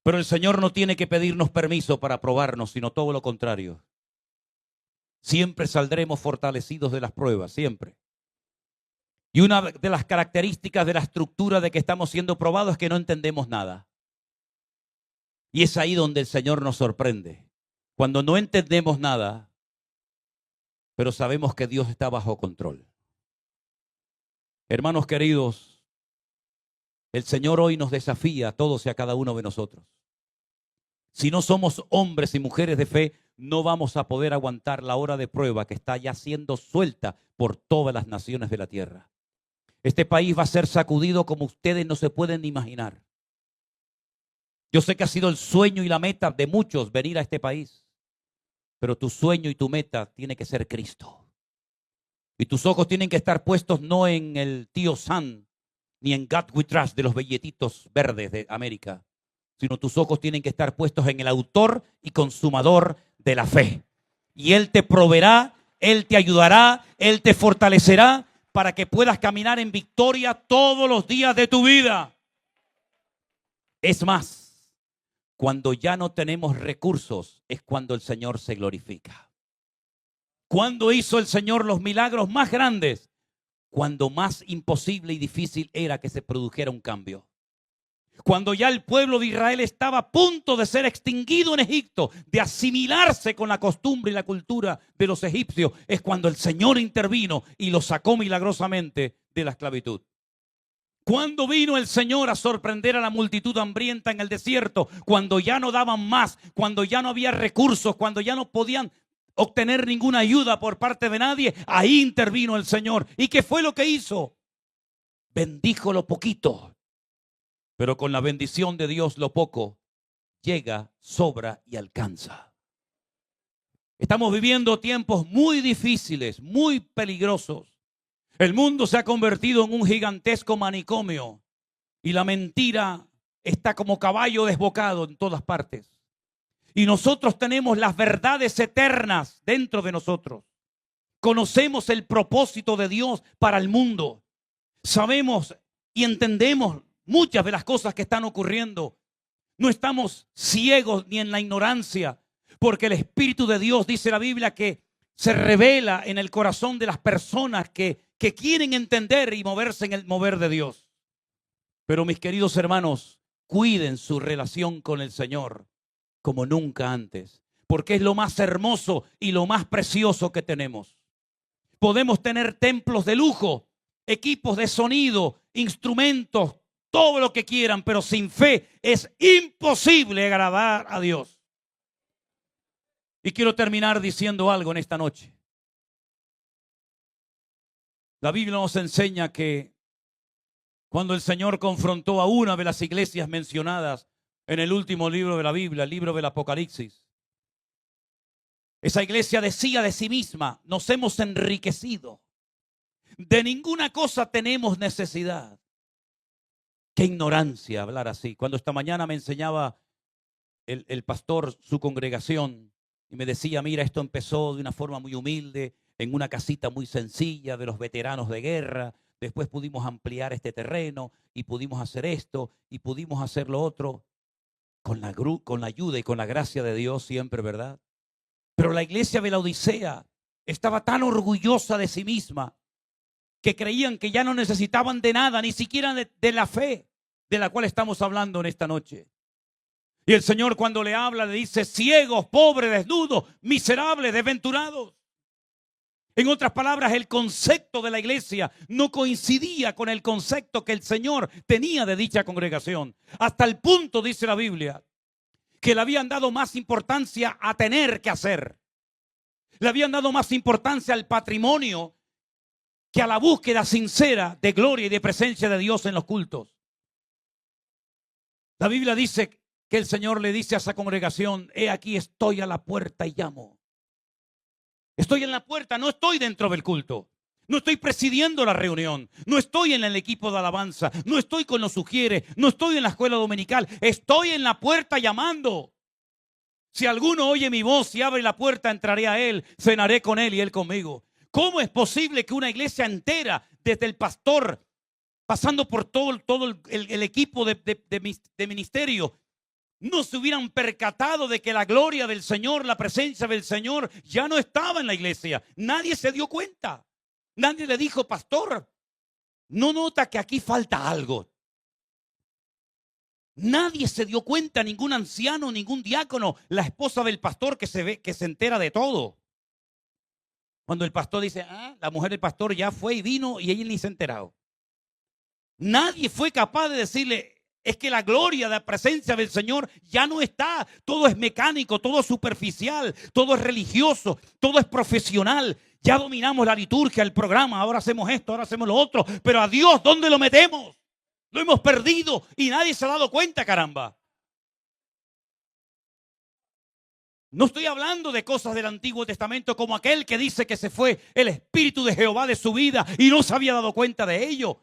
Pero el Señor no tiene que pedirnos permiso para probarnos, sino todo lo contrario. Siempre saldremos fortalecidos de las pruebas, siempre. Y una de las características de la estructura de que estamos siendo probados es que no entendemos nada. Y es ahí donde el Señor nos sorprende. Cuando no entendemos nada, pero sabemos que Dios está bajo control. Hermanos queridos, el Señor hoy nos desafía a todos y a cada uno de nosotros. Si no somos hombres y mujeres de fe, no vamos a poder aguantar la hora de prueba que está ya siendo suelta por todas las naciones de la tierra. Este país va a ser sacudido como ustedes no se pueden ni imaginar. Yo sé que ha sido el sueño y la meta de muchos venir a este país, pero tu sueño y tu meta tiene que ser Cristo. Y tus ojos tienen que estar puestos no en el tío Sam, ni en God We Trust de los billetitos verdes de América, sino tus ojos tienen que estar puestos en el autor y consumador de la fe. Y Él te proveerá, Él te ayudará, Él te fortalecerá para que puedas caminar en victoria todos los días de tu vida. Es más, cuando ya no tenemos recursos es cuando el Señor se glorifica. ¿Cuándo hizo el Señor los milagros más grandes? Cuando más imposible y difícil era que se produjera un cambio. Cuando ya el pueblo de Israel estaba a punto de ser extinguido en Egipto, de asimilarse con la costumbre y la cultura de los egipcios, es cuando el Señor intervino y los sacó milagrosamente de la esclavitud. Cuando vino el Señor a sorprender a la multitud hambrienta en el desierto, cuando ya no daban más, cuando ya no había recursos, cuando ya no podían obtener ninguna ayuda por parte de nadie, ahí intervino el Señor. ¿Y qué fue lo que hizo? Bendijo lo poquito. Pero con la bendición de Dios lo poco llega, sobra y alcanza. Estamos viviendo tiempos muy difíciles, muy peligrosos. El mundo se ha convertido en un gigantesco manicomio y la mentira está como caballo desbocado en todas partes. Y nosotros tenemos las verdades eternas dentro de nosotros. Conocemos el propósito de Dios para el mundo. Sabemos y entendemos muchas de las cosas que están ocurriendo. No estamos ciegos ni en la ignorancia, porque el Espíritu de Dios, dice la Biblia, que se revela en el corazón de las personas que quieren entender y moverse en el mover de Dios. Pero mis queridos hermanos, cuiden su relación con el Señor como nunca antes, porque es lo más hermoso y lo más precioso que tenemos. Podemos tener templos de lujo, equipos de sonido, instrumentos, todo lo que quieran, pero sin fe es imposible agradar a Dios. Y quiero terminar diciendo algo en esta noche. La Biblia nos enseña que cuando el Señor confrontó a una de las iglesias mencionadas en el último libro de la Biblia, el libro del Apocalipsis, esa iglesia decía de sí misma: nos hemos enriquecido, de ninguna cosa tenemos necesidad. Qué ignorancia hablar así. Cuando esta mañana me enseñaba el pastor su congregación y me decía: mira, esto empezó de una forma muy humilde, en una casita muy sencilla de los veteranos de guerra. Después pudimos ampliar este terreno y pudimos hacer esto y pudimos hacer lo otro. Con la ayuda y con la gracia de Dios siempre, ¿verdad? Pero la iglesia de la Odisea estaba tan orgullosa de sí misma que creían que ya no necesitaban de nada, ni siquiera de la fe de la cual estamos hablando en esta noche. Y el Señor, cuando le habla, le dice: ciegos, pobres, desnudos, miserables, desventurados. En otras palabras, el concepto de la iglesia no coincidía con el concepto que el Señor tenía de dicha congregación. Hasta el punto, dice la Biblia, que le habían dado más importancia a tener que hacer. Le habían dado más importancia al patrimonio que a la búsqueda sincera de gloria y de presencia de Dios en los cultos. La Biblia dice que el Señor le dice a esa congregación: he aquí, estoy a la puerta y llamo. Estoy en la puerta, no estoy dentro del culto. No estoy presidiendo la reunión. No estoy en el equipo de alabanza. No estoy con los sugieres. No estoy en la escuela dominical. Estoy en la puerta llamando. Si alguno oye mi voz y abre la puerta, entraré a él, cenaré con él y él conmigo. ¿Cómo es posible que una iglesia entera, desde el pastor, pasando por todo el equipo de ministerio, no se hubieran percatado de que la gloria del Señor, la presencia del Señor ya no estaba en la iglesia? Nadie se dio cuenta. Nadie le dijo: pastor, ¿no nota que aquí falta algo? Nadie se dio cuenta, ningún anciano, ningún diácono, la esposa del pastor que se entera de todo. Cuando el pastor dice: la mujer del pastor ya fue y vino y ella ni se ha enterado. Nadie fue capaz de decirle: es que la gloria, la presencia del Señor ya no está. Todo es mecánico, todo es superficial, todo es religioso, todo es profesional. Ya dominamos la liturgia, el programa, ahora hacemos esto, ahora hacemos lo otro. Pero a Dios, ¿dónde lo metemos? Lo hemos perdido y nadie se ha dado cuenta, caramba. No estoy hablando de cosas del Antiguo Testamento como aquel que dice que se fue el Espíritu de Jehová de su vida y no se había dado cuenta de ello.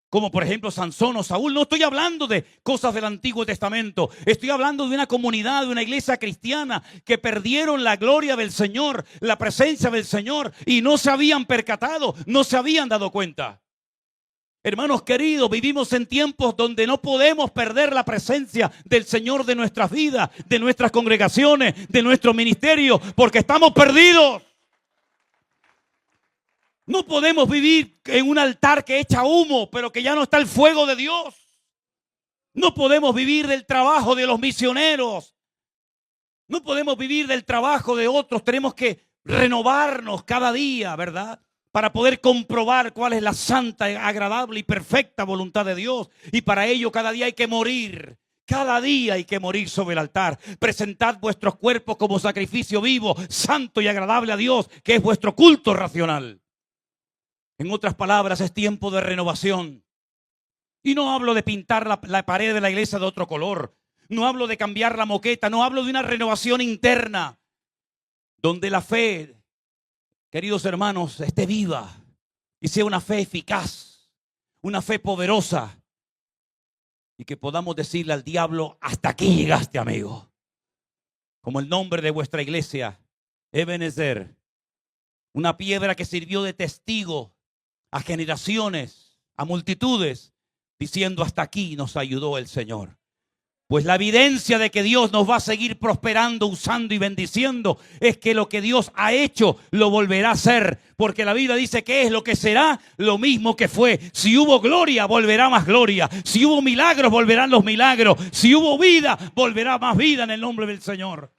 Como por ejemplo Sansón o Saúl. No estoy hablando de cosas del Antiguo Testamento. Estoy hablando de una comunidad, de una iglesia cristiana que perdieron la gloria del Señor, la presencia del Señor y no se habían percatado, no se habían dado cuenta. Hermanos queridos, vivimos en tiempos donde no podemos perder la presencia del Señor de nuestras vidas, de nuestras congregaciones, de nuestro ministerio, porque estamos perdidos. No podemos vivir en un altar que echa humo, pero que ya no está el fuego de Dios. No podemos vivir del trabajo de los misioneros. No podemos vivir del trabajo de otros. Tenemos que renovarnos cada día, ¿verdad? Para poder comprobar cuál es la santa, agradable y perfecta voluntad de Dios. Y para ello cada día hay que morir. Cada día hay que morir sobre el altar. Presentad vuestros cuerpos como sacrificio vivo, santo y agradable a Dios, que es vuestro culto racional. En otras palabras, es tiempo de renovación. Y no hablo de pintar la pared de la iglesia de otro color. No hablo de cambiar la moqueta. No hablo de una renovación interna. Donde la fe, queridos hermanos, esté viva. Y sea una fe eficaz. Una fe poderosa. Y que podamos decirle al diablo: hasta aquí llegaste, amigo. Como el nombre de vuestra iglesia, Ebenezer. Una piedra que sirvió de testigo a generaciones, a multitudes, diciendo: hasta aquí nos ayudó el Señor. Pues la evidencia de que Dios nos va a seguir prosperando, usando y bendiciendo es que lo que Dios ha hecho lo volverá a hacer. Porque la Biblia dice que es lo que será, lo mismo que fue. Si hubo gloria, volverá más gloria. Si hubo milagros, volverán los milagros. Si hubo vida, volverá más vida en el nombre del Señor.